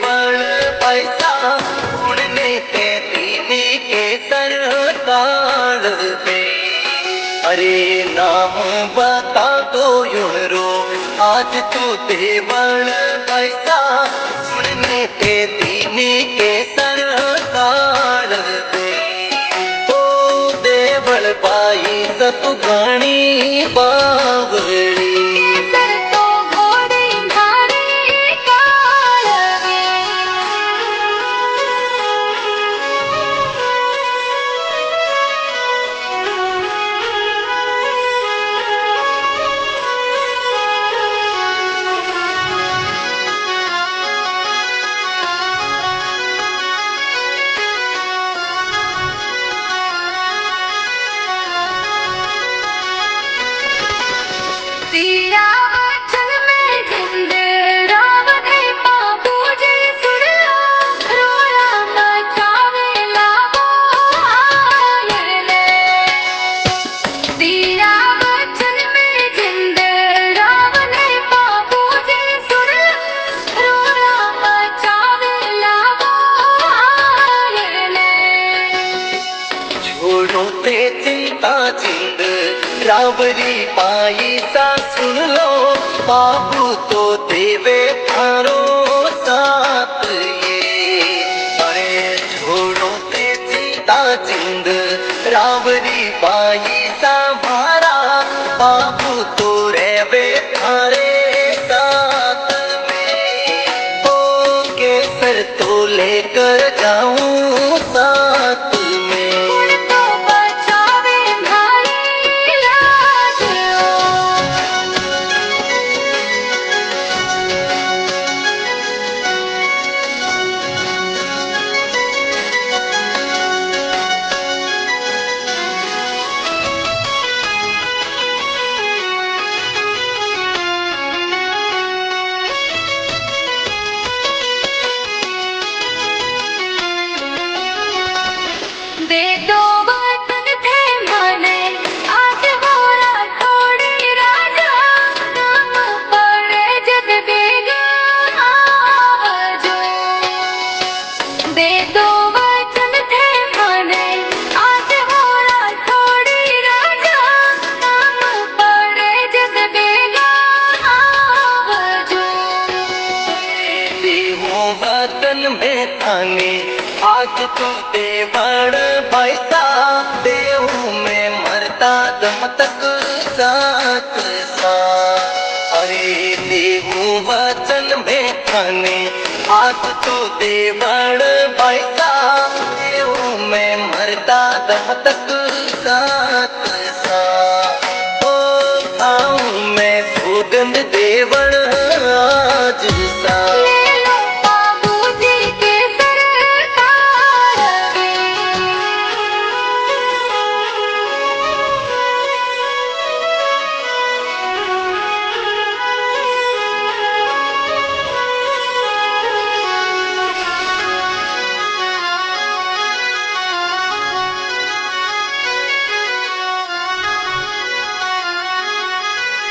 देवल पैसा उड़ने ते दीनी के सरकार पे। अरे नाम बता दो यूरो आज तू देवल पैसा उड़ने ते दीनी के सरकार पे। ओ देवल पाई सतु घणी बावड़ी चिंता चिंद रावरी पाई सा सुन लो बाबू तो देवे थारो साथ ये। अरे छोड़ो ते चिंता चिंद रावरी पाई सा मारा बाबू तो रेवे थारे साथ में। ओ केसर तो लेकर जाऊं साथ में। में थाने आज तू देवड़ पैसा देहू में मरता दम तक साथ सा। अरे देहू वचन में थाने आज तू देवड़ पैसा देहू में मरता दम तक साथ सा। ओ खाऊं मैं सुगंध देवड़ आज सा।